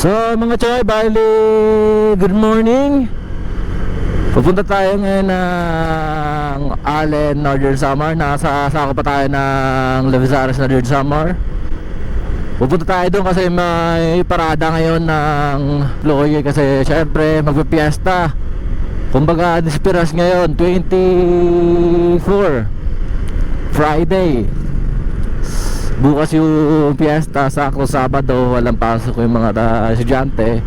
So mga choy, bali, good morning. Pupunta tayo ngayon ng Allen, Northern Samar. Nakasako pa tayo ng Lavizares, Northern Samar. Pupunta tayo doon kasi may parada ngayon ng employee. Kasi syempre magpipiesta. Kumbaga Disperas ngayon 24 Friday. Bukas yung fiesta, sakto Sabado, walang pasok yung mga estudyante.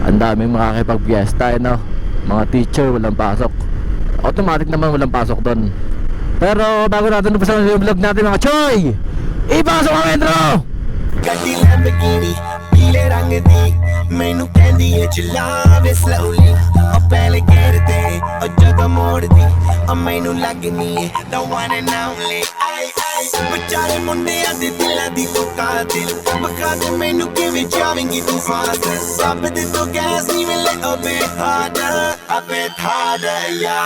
Ang daming makakipag-fiesta, no? Mga teacher, walang pasok. Automatic naman walang pasok doon. Pero bago natin umpasan yung vlog natin mga choy, ipasok ang intro! ਗੱਡੀ ਲੈਂਬਰਗਿਨੀ ਪੀਲੇ ਰੰਗ ਦੀ ਮੈਨੂੰ ਕਹਿੰਦੀ ਏ ਚਲਾਵੇ ਸਲੋਲੀ ਉਹ ਪਹਿਲੇ ਗੇਰ ਤੇ ਉਹ ਜਦੋਂ ਮੋੜਦੀ ਉਹ ਮੈਨੂੰ ਲੱਗਨੀ ਏ the one and only ਆਈ ਵਿਚਾਰੇ ਮੁੰਡਿਆਂ ਦੇ ਦਿਲਾਂ ਦੀ ਤੂੰ ਕਾਤਿਲ ਬਖਾ ਦੇ ਮੈਨੂੰ ਕਿਵੇਂ ਜਾਵੇਂਗੀ ਤੂੰ ਫਾਸਟ ਸਭ ਦੇ ਤੋਂ ਗੈਸ ਨਹੀਂ ਮਿਲੇ a bit harder yo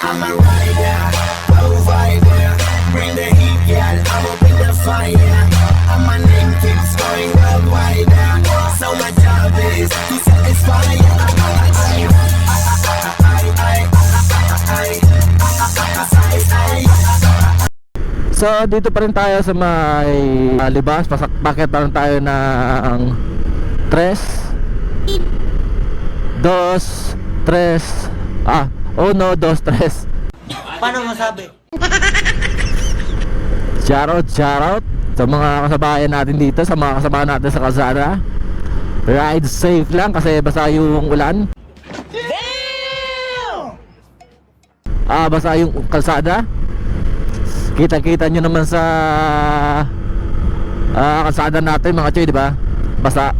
I'm a rider provider bring the heat girl I'm up in the fire and my name keeps going worldwide. So my job is to satisfy. So dito pa rin tayo sa may Libas. Bakit pa rin tayo ng 3 2 3 2 3. Paano masabi? Shoutout sa mga kasabayan natin dito, sa mga kasama natin sa kalsada. Ride safe lang kasi basa yung ulan. Basa yung kalsada. Kita-kita nyo naman sa kalsada natin mga choy, di ba? Basa.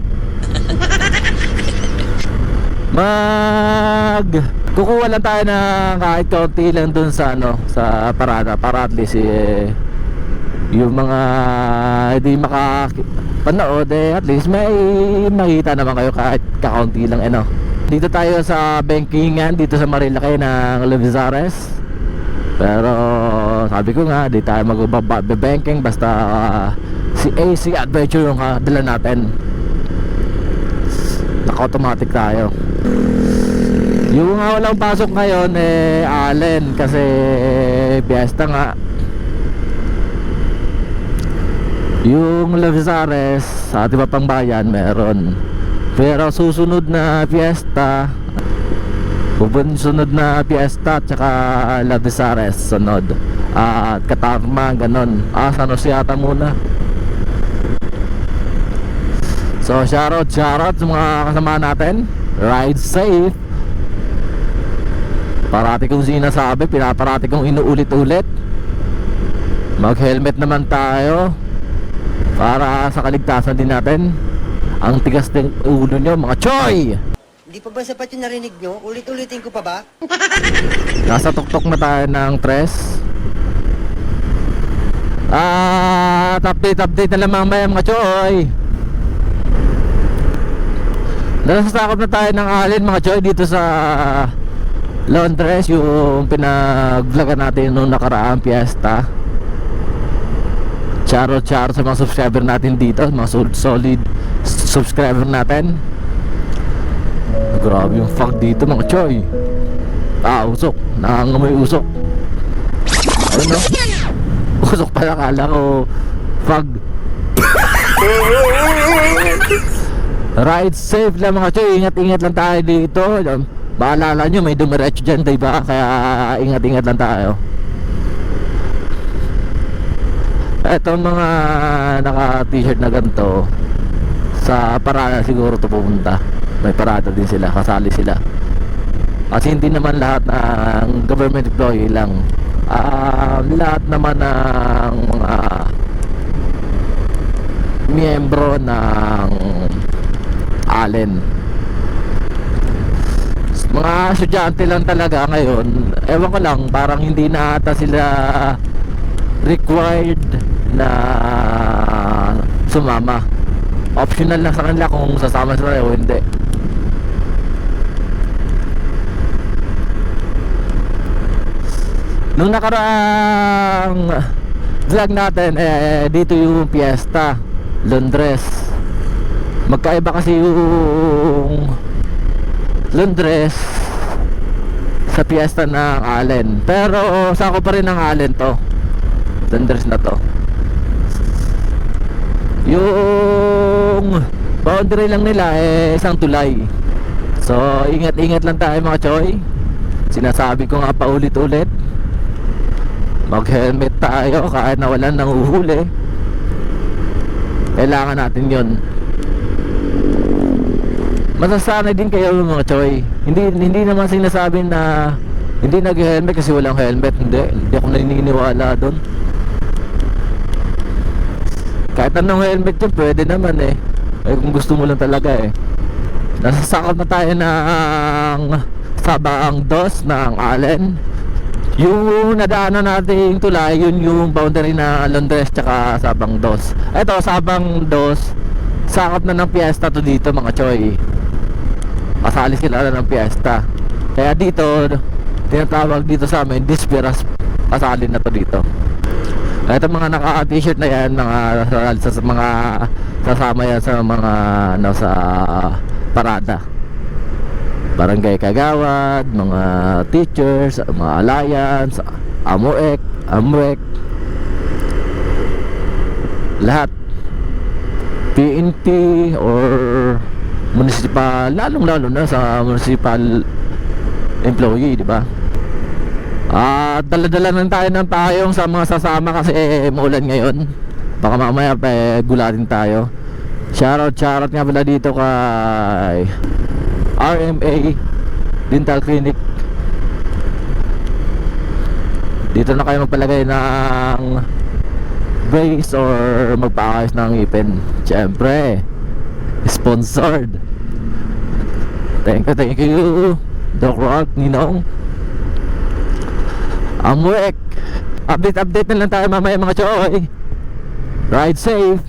Kukuha lang tayo ng kahit konti lang dun sa sa parada para at least yung mga hindi makapanood at least may makita naman kayo kahit kakaunti lang Dito tayo sa bankingan dito sa Marilaki ng Lavizares. Pero sabi ko nga di tayo mag-banking basta si AC Adventure yung dala natin. Naka-automatic tayo. Yung walang pasok ngayon Allen kasi fiesta nga. Yung Lavizares sa ating pang bayan meron. Pero susunod na fiesta, sunod na fiesta at saka Lavizares sunod. At Katarma ganon. San Jose yata muna. So shoutout sa mga kasama natin. Ride safe. Parati kong sinasabi, pinaparati kong inuulit-ulit. Mag-helmet naman tayo para sa kaligtasan din natin. Ang tigas ng ulo nyo mga choy! Hindi pa ba sapat yung narinig nyo? Ulit-ulitin ko pa ba? Nasa tuktok na tayo ng 3. Update na lang mamaya mga choy. Nasasakop na tayo ng Allen mga choy dito sa Laundress, yung pinag-vlogan natin nung nakaraang fiesta. Charo sa mga subscriber natin dito, mga solid subscriber natin. Grabe yung fog dito mga choy. Usok, nangangamoy usok. Ayun usok pala, kala ko fog. Ride safe lang mga choy, ingat lang tayo dito. Maalala nyo may dumiretso dyan, diba? Kaya ingat lang tayo. Etong mga naka-t-shirt na ganito, sa parada siguro to pupunta. May parada din sila, kasali sila. Kasi hindi naman lahat ng government employee lang. Lahat naman ng mga miyembro ng Allen. Mga estudyante lang talaga ngayon. Ewan ko lang, parang hindi na ata sila required na sumama. Optional lang sa kanila kung sasama sila o hindi. Nung nakaraang vlog natin dito yung fiesta Londres Magkaiba kasi yung Londres sa piyesta ng Allen. Pero sako pa rin ng Allen to, Londres na to. Yung boundary lang nila isang tulay. So ingat-ingat lang tayo mga choy. Sinasabi ko nga paulit-ulit, mag-helmet tayo kahit na walang nanguhuli. Kailangan natin yon. Masasanay din kayo mga choy. Hindi naman sinasabi na hindi nag-helmet kasi walang helmet. Hindi ako naniniwala doon. Kahit anong helmet yun, pwede naman kung gusto mo lang talaga Nasasakop na tayo ng Sabang Dos ng Allen. Yung nadaanan nating tulay, yun yung boundary na Londres tsaka Sabang Dos. Eto, Sabang Dos, sakop na ng piyesta to dito mga choy. Kasali sila na ng piyesta. Kaya dito, tinatawag dito sa amin, Disperas, kasali na to dito. Ito mga naka-t-shirt na yan, mga sasama yan sa mga sa parada. Barangay Kagawad, mga teachers, mga alliance, AMWEC, lahat. PNP or municipal, lalong-lalo na sa municipal employee, di ba? At dala-dala lang tayo ng payong sa mga sasama kasi maulan ngayon. Baka mamaya gulatin tayo. Shoutout nga pala dito kay RMA Dental Clinic. Dito na kayo magpalagay ng brace or magpaayos ng ngipin. Siyempre, sponsored. Thank you Doc Rock, Ninong. AMWEC. Update na lang tayo mamaya mga choy. Ride safe.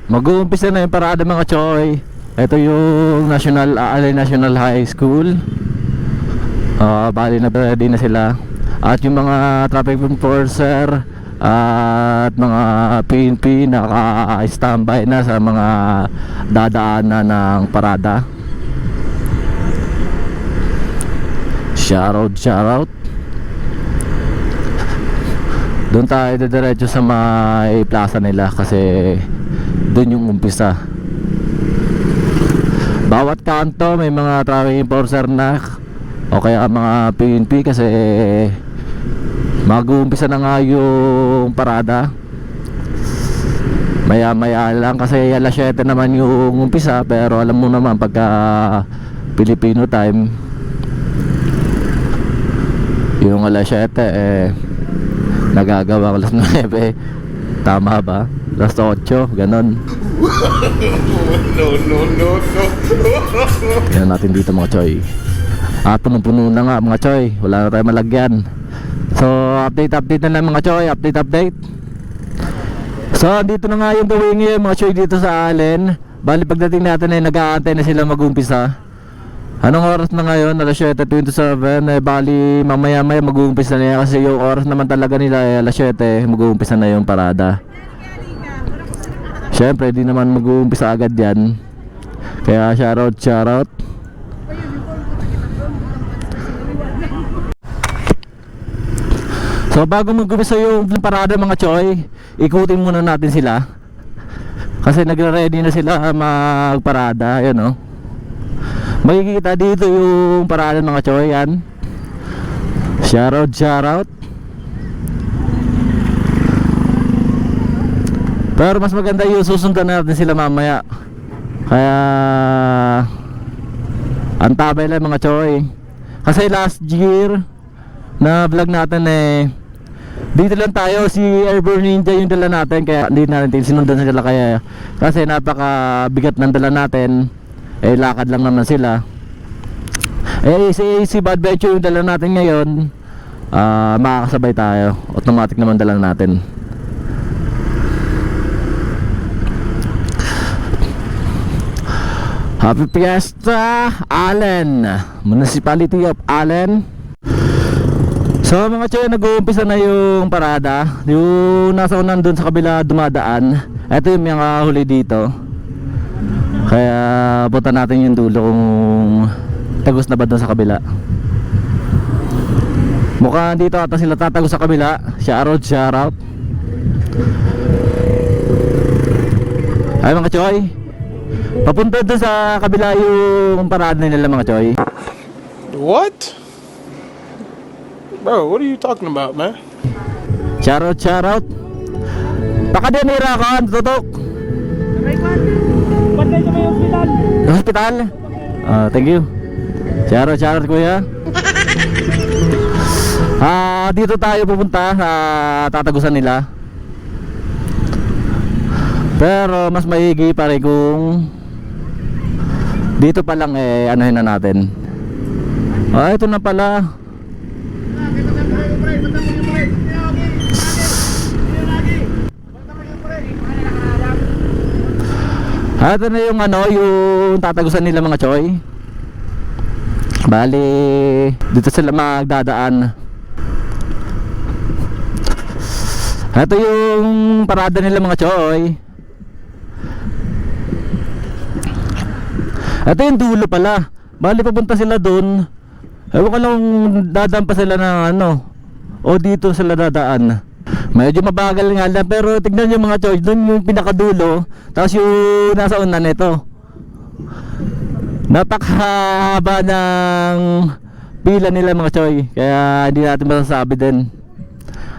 Mag-uumpisa na yung parada mga choy. Ito yung Allen National High School. Bali na ready na sila. At yung mga traffic enforcer at mga PNP naka-standby na sa mga dadaanan ng parada. Shoutout. Doon tayo diretso sa may plaza nila kasi doon yung umpisa. Bawat kanto may mga traffic enforcer na o kaya mga PNP kasi mag-uumpisa na nga yung parada. Maya lang kasi alas 7 naman yung umpisa, pero alam mo naman pagka Filipino time yung alas 7 nagagawa alas 9. Tama ba? Alas 8, ganon. No. Yan natin dito mga choy. At punong-puno na nga mga choy. Wala na tayo malagyan. So update na lang mga choy. Update. So dito na nga yung gawin ngayon mga choy dito sa Allen. Bali pagdating natin ay nag-aantay na sila mag-umpisa. Anong oras na ngayon? Alas 7:27. Bali mamaya mag-uumpisa na yan kasi yung oras naman talaga nila ay alas 7 mag-uumpisa na yung parada. Siyempre di naman mag-uumpisa agad yan. Kaya shoutout. So bago mag-umpisa yung parada mga choy, ikutin muna natin sila. Kasi nagre-ready na sila magparada. Ayun o. Makikita dito yung parada mga choy. Yan. Shoutout. Pero mas maganda yung susundan natin sila mamaya. Kaya antabay lang mga choy. Kasi last year na vlog natin dito lang tayo, si Airborne Ninja yung dala natin. Kaya hindi natin sinundan sila kaya kasi napakabigat ng dala natin. Lakad lang naman sila. Si Bad Venture yung dala natin ngayon. Makakasabay tayo. Automatic naman dala natin. Happy Fiesta Allen, Municipality of Allen. So mga choy, nag-uumpisa na yung parada. Yung nasa unan dun sa kabila dumadaan. Ito yung mga huli dito. Kaya punta natin yung dulo kung tagos na ba dun sa kabila. Mukhang dito ata sila tatagos sa kabila. Shoutout. Ay mga choy, papunta dun sa kabila yung parada nila mga choy. What? Bro, what are you talking about, man? Shoutout. Baka din nirakan, tutok. Bantay sa may hospital. Hospital? Thank you. Shoutout kuya. Dito tayo pupunta sa tatagusan nila. Pero mas maigi pa rin kung dito pa lang anuhin na natin. Ito na pala. Ito na yung yung tatagusan nila mga choy. Bali, dito sila magdadaan. Ito yung parada nila mga choy. Ito yung dulo pala. Bali, papunta sila dun. Ewan ko lang dadaan pa sila ng o dito sila dadaan. Medyo mabagal nga lang, pero tignan nyo mga choy, dun yung pinakadulo. Tapos yung nasa unan nito. Napakahaba ng pila nila mga choy. Kaya hindi natin masasabi din.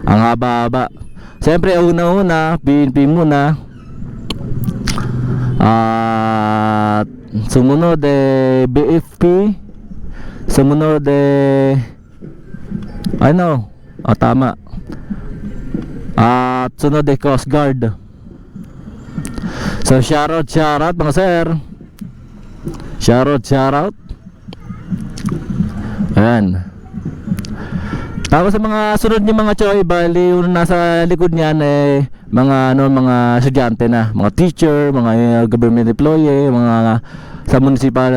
Ang haba-haba. Siyempre una-una PNP muna. At sumunod BFP. Sumunod tama. At sunod Coast Guard. So shoutout mga sir. Shoutout. Ayan. Tapos sa mga sunod niya mga choy, bali yung nasa likod niyan mga mga estudyante na, mga teacher, mga government employee, mga sa municipal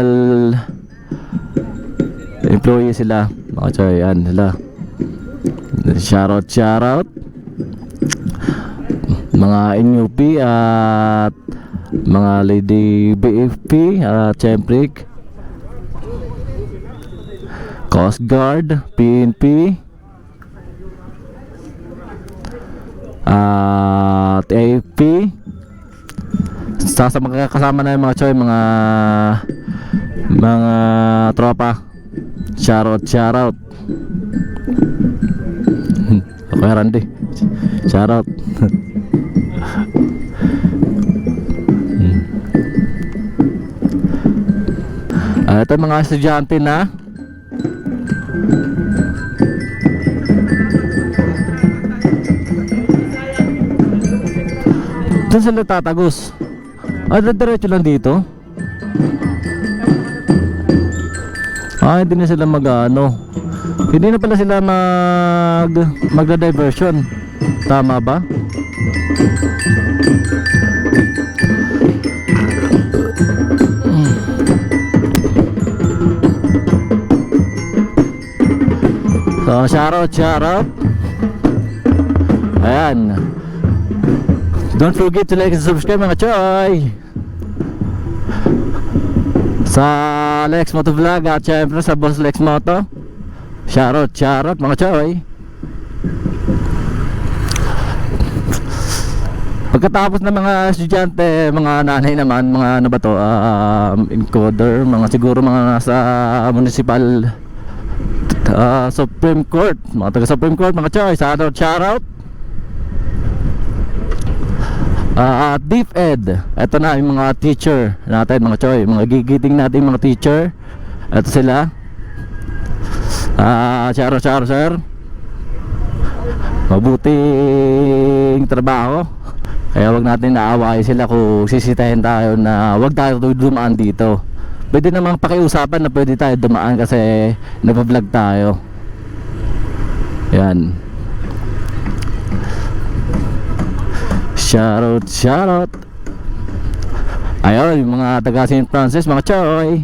employee sila, mga choy, yan sila. Shoutout. Mga NUP at mga lady BFP at siyempre Coast Guard, PNP at AFP. Sa mga kasama na yung mga choy, mga tropa. Shoutout. Okay, Randy. Shoutout. Ito mga estudyante na. Doon sila tatagos. Diretso lang dito. Hindi na sila hindi na pala sila magda-diversion. Tama ba? So, shoutout. Ayan. Don't forget to like and subscribe mga choy. Sa Lex Moto Vlog at syempre sa Boss Lex Moto. Shoutout mga choy. Pagkatapos ng mga estudyante, mga nanay naman, mga encoder, mga siguro mga nasa municipal Supreme Court, mga taga Supreme Court mga choy, shoutout. DepEd, eto na yung mga teacher natin mga choy, mga gigiting natin mga teacher. Eto sila. Shoutout sir. Mabuting trabaho. Kaya wag natin naaway sila kung sisitahin tayo na wag tayo dumaan dito. Pwede namang pakiusapan na pwede tayo dumaan kasi nagpa-vlog tayo. Yan. Shoutout. Ayun, yung mga taga St. Francis, mga choy.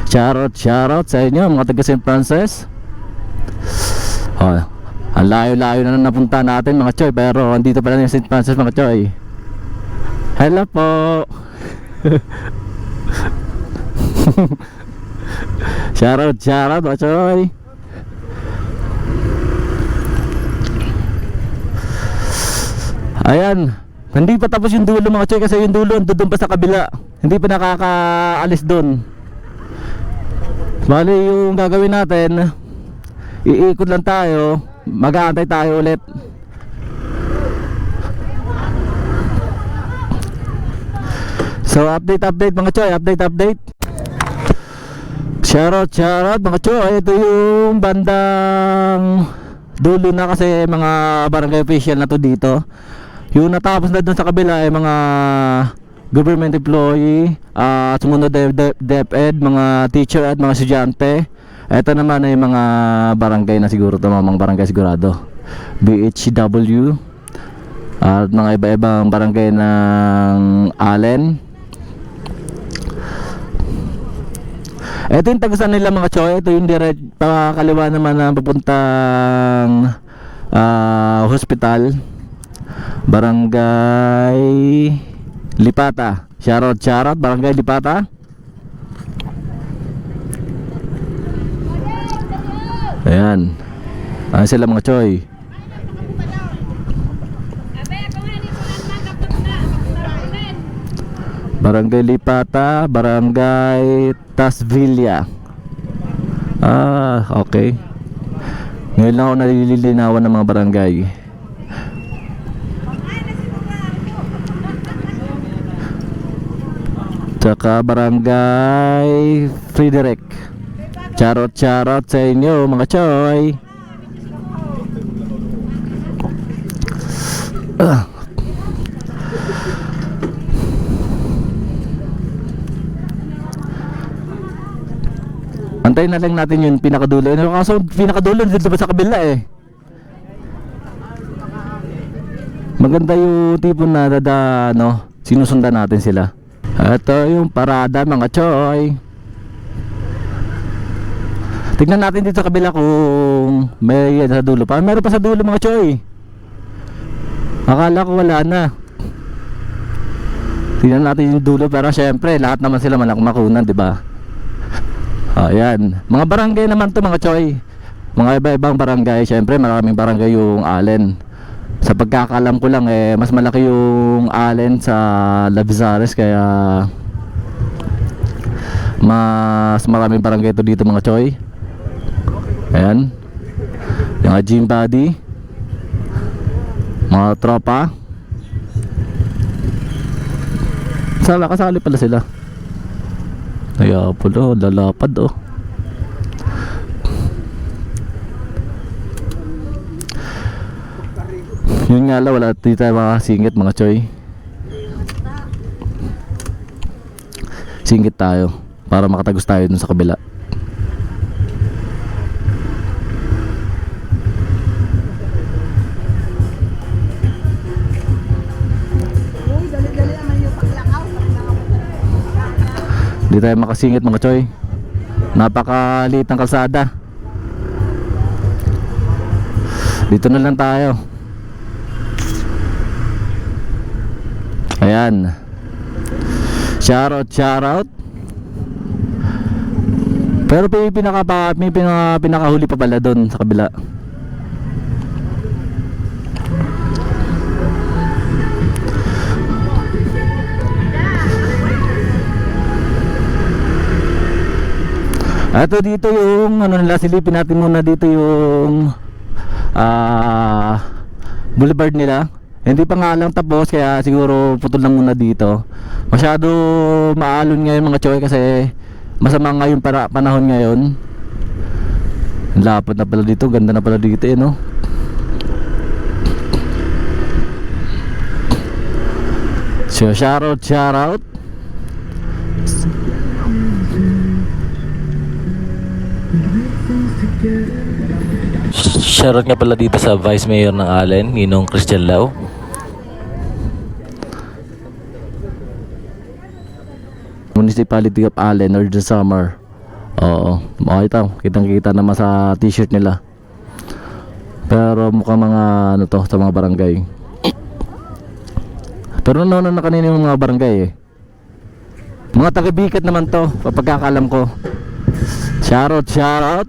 Shoutout sa inyo, mga taga St. Francis. Oh, ang layo-layo na napunta natin mga choy, pero andito pala yung St. Francis mga choy. Hello po. Shoutout mga choy. Ayan, hindi pa tapos yung dulo mga choy, kasi yung dulo doon pa sa kabila. Hindi pa nakakaalis doon. Bali yung gagawin natin, iikot lang tayo, mag-aantay tayo ulit. So update mga choy, update. Shoutout mga choy. Ito yung bandang dulo na, kasi mga barangay official na to dito. Yung natapos na doon sa kabila ay mga government employee, sumunod DepEd, mga teacher at mga estudyante. Ito naman ay mga barangay na siguro to, mga barangay sigurado, BHW at mga iba-ibang barangay ng Allen. Ito yung tagusan nila mga choy. Ito yung direct pakaliwa naman na papuntang hospital, Barangay Lipata. Shoutout Barangay Lipata. Ayan, sila mga choy. Barangay Lipata, Barangay Tasvilla. Okay. Ngayon lang ako nalilinawan ng mga barangay. Tsaka Barangay Frederick. Charot sa inyo mga choy. Antayin na lang natin yung pinakadulo. Kaso pinakadulo dito pa sa kabila eh. Maganda yung tipo na sinusundan natin sila. Ito yung parada mga choy. Tignan natin dito sa kabila kung may sa dulo pa. Meron pa sa dulo mga choy. Akala ko wala na. Tignan natin yung dulo, pero syempre lahat naman sila makunan, di ba? Ayan, mga barangay naman to mga choy. Mga iba-ibang barangay. Syempre maraming barangay yung Allen. Sa pagkakalam ko lang mas malaki yung Allen sa Lavizares, kaya mas maraming barangay to dito mga choy. Ayan, yung gym body, mga tropa. Kasali pala sila. Kaya pala, lalapad oh. Yun nga lang, wala dito tayo makasingit mga choy. Singit tayo para makatagos tayo dun sa kabila. Di tayo makasingit mga choy. Napakaliit ng kalsada. Dito na lang tayo. Ayan. Shoutout. Pero may pinakahuli pa pala doon sa kabila. Ito dito yung silipin natin muna dito yung boulevard nila. Hindi pa nga lang tapos, kaya siguro putol lang muna dito. Masyado maalon ngayon mga choy, kasi masama nga yung panahon ngayon. Lapad na pala dito, ganda na pala dito no. So shoutout. Shoutout nga pala dito sa Vice Mayor ng Allen, Ninong Christian Lau. Municipality of Allen, Northern Samar. Oo, makita, kitang-kita naman sa t-shirt nila. Pero mukhang mga ano to sa mga barangay. Pero nauna na kanina yung mga barangay eh. Mga taga-Bikat naman to, papagkakalam ko. Shoutout, shoutout.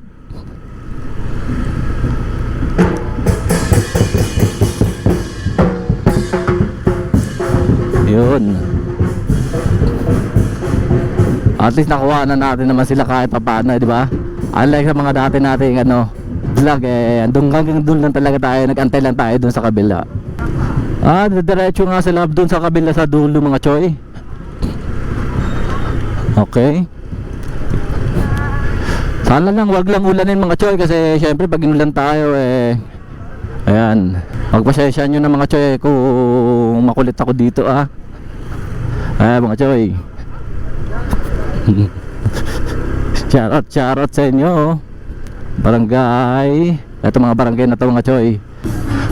Yun. At least nakuha na natin naman sila kahit paano, di ba? Unlike sa mga dati nating ano, vlog eh, andun hanggang doon lang talaga tayo, nag-antay lang tayo doon sa kabila. Diretso nga sila doon sa kabila sa dulo mga choy. Okay. Sana lang wag lang ulanin mga choy kasi syempre pag inulan tayo eh, ayan, magpasensya nyo na mga choy kung makulit ako dito mga choy. Charot sa inyo. Barangay. Ito mga barangay na to mga choy.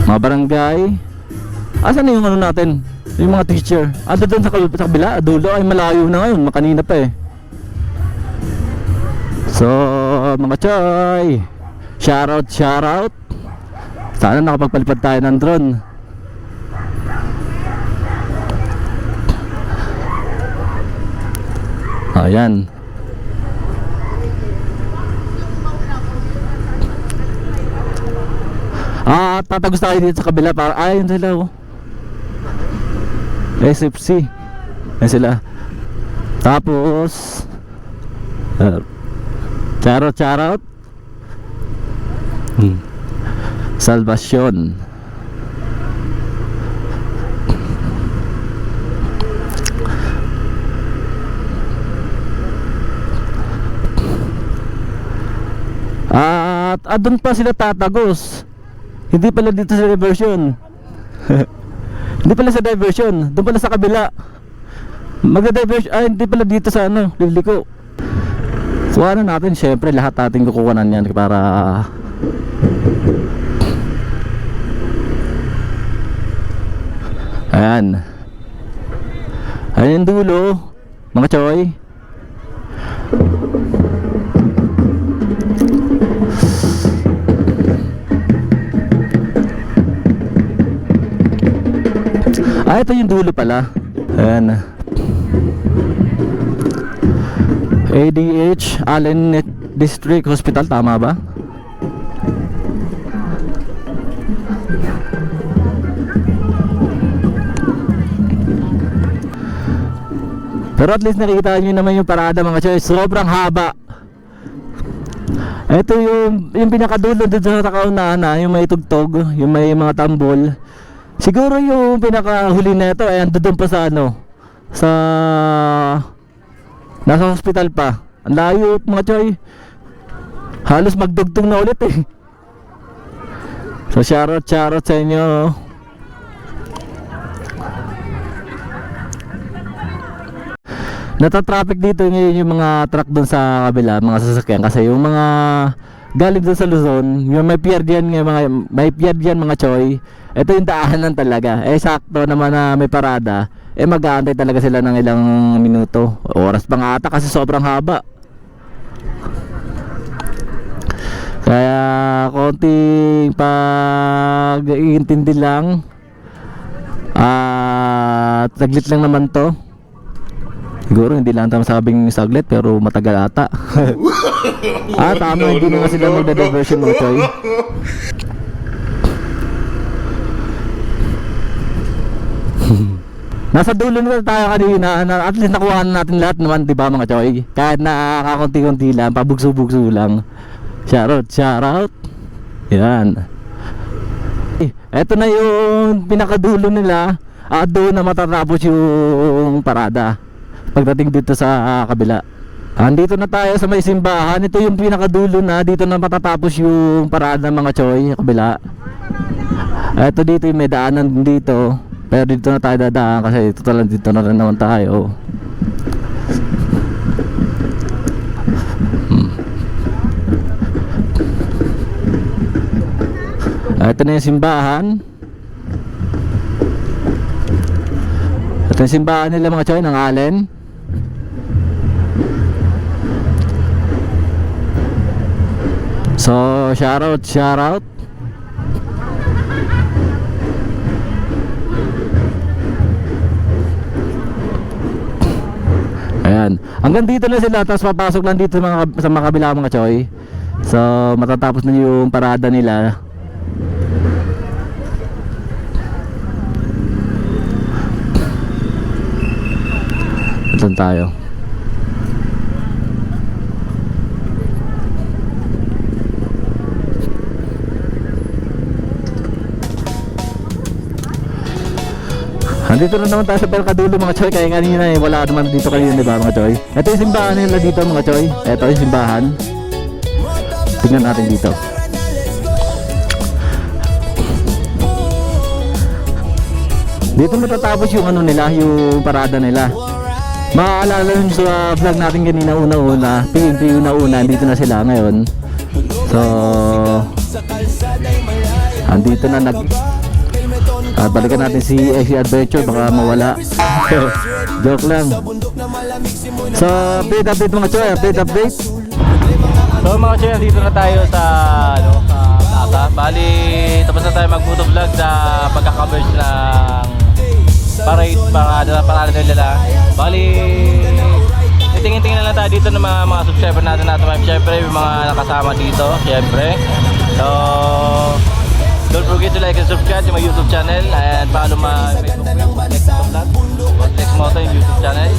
Mga barangay. Asan na yung ano natin? Yung mga teacher. Doon sa kabila. Dulo ay malayo na ngayon. Makanina pa eh. So mga choy, shoutout. Sana nakapagpalipad tayo ng drone. Ayan. Tatagos tayo dito sa kabila para ayun sila SFC. Ayun sila. Tapos Charot. Salvation. At doon pa sila tatagos. Hindi pala dito sa diversion. Hindi pala sa diversion. Doon pala sa kabila. Magda-diversion. Hindi pala dito sa ano, Liliko. So ano natin, syempre lahat natin kukuhanan yan para ayan. Ayan dulo mga choy. Ito yung dulo pala. Ayan. ADH Allen District Hospital, tama ba? Pero at least nakikita nyo naman yung parada mga choy. Sobrang haba. Ito yung pinakadulo dito sa kaunahan yung may tugtog, yung may mga tambol. Siguro yung pinakahuli na ito ay doon pa sa ano, sa nasa hospital pa. Ang layo mga choy. Halos magdugtong na ulit eh. So shoutout sa inyo. Nata-traffic dito ngayon yung mga truck doon sa kabila, mga sasakyan, kasi yung mga galing doon sa Luzon, yung may pier diyan mga choy. Ito yung daanan talaga. Sakto naman na may parada. Mag-aantay talaga sila ng ilang minuto. Oras pa nga ata kasi sobrang haba. Kaya konting pag-iintindi lang. Saglit lang naman to. Siguro hindi lang sabing saglit pero matagal ata. Tama, hindi na nga sila magda-diversion mga choy. Nasa dulo na tayo kanina, at least nakuha natin lahat naman, di ba mga choy? Kahit na kakunti-kunti lang, pabugso-bugso lang. Shoutout. Yan. Eto na yung pinakadulo nila. Doon na matatapos yung parada pagdating dito sa kabila. Andito na tayo sa may simbahan. Ito yung pinakadulo na. Dito na matatapos yung parada mga choy, kabila. Eto dito yung may daanan dito. Pero dito na tayo dadaan kasi dito na rin naman tayo. Ito na yung simbahan. Ito yung simbahan nila mga choy ng Allen. So shoutout. Yan. Hanggang dito na sila, tapos papasok lang dito sa mga kabila mga choy. So matatapos na yung parada nila. Saan tayo? Andito na naman tayo sa Perkadulo mga choy. Kaya kanina wala naman dito kanina, di ba mga choy? Ito yung simbahan nila dito mga choy. Ito yung simbahan. Tingnan natin dito. Dito matatapos yung ano nila, yung parada nila. Maaalala nyo sa vlog natin kanina una-una, PNP una-una, dito na sila ngayon. So andito na balikan natin si AC Adventure, baka mawala. Joke lang. So update mga choy, update. So mga choy, dito na tayo sa Plaza. Bali, tapos na tayo mag-vlog sa pagkakaverge ng parada nila. Bali, tingin-tingin na lang tayo dito ng mga subscriber natin syempre yung mga nakasama dito, syempre. So don't forget to like and subscribe to my YouTube channel and follow my Facebook page, Lex Moto yung YouTube channel.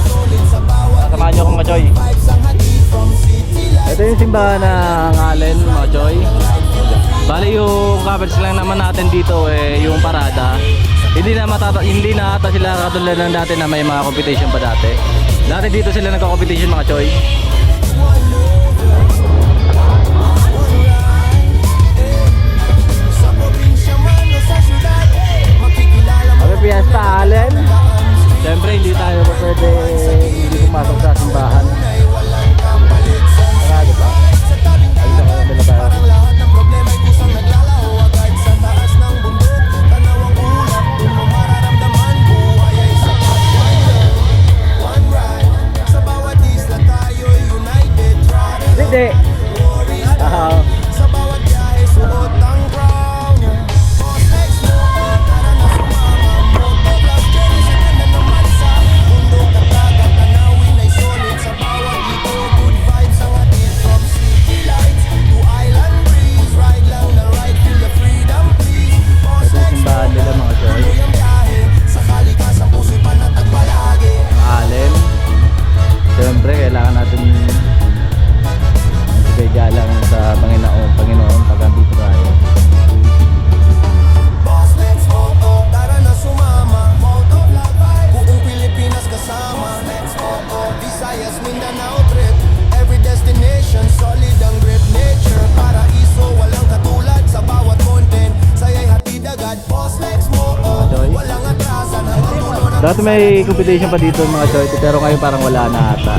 Samahan nyo akong mga choy. Ito yung simbahan ng Allen mga choy. Bali yung coverage lang naman natin dito yung parada. Hindi na ata sila katulad ng dati na may mga competition pa dati. Dati dito sila nagko-competition mga choy. Fiesta Allen. Siyempre hindi tayo pwede hindi pumasok sa simbahan. Sarado ba? Ayun na kabila tayo. Hindi. Dati may competition pa dito mga choy, pero ngayon parang wala na ata.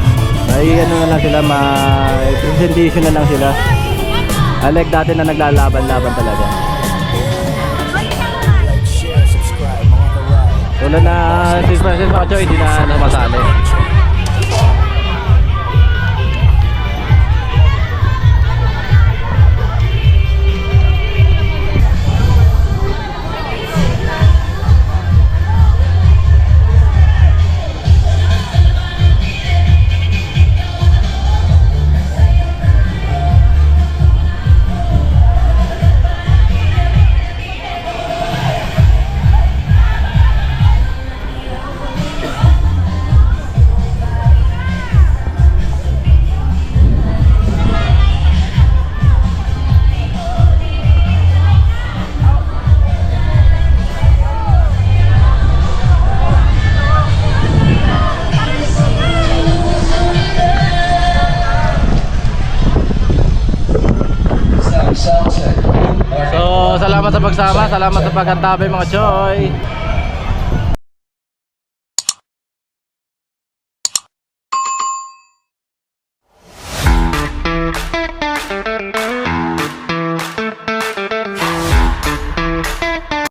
May ano na lang sila, may presentation na lang sila. Like dati na naglalaban-laban talaga. Wala na this present mga choy, hindi na namasali. So, salamat sa pagsama, salamat sa pag-antabay mga choy.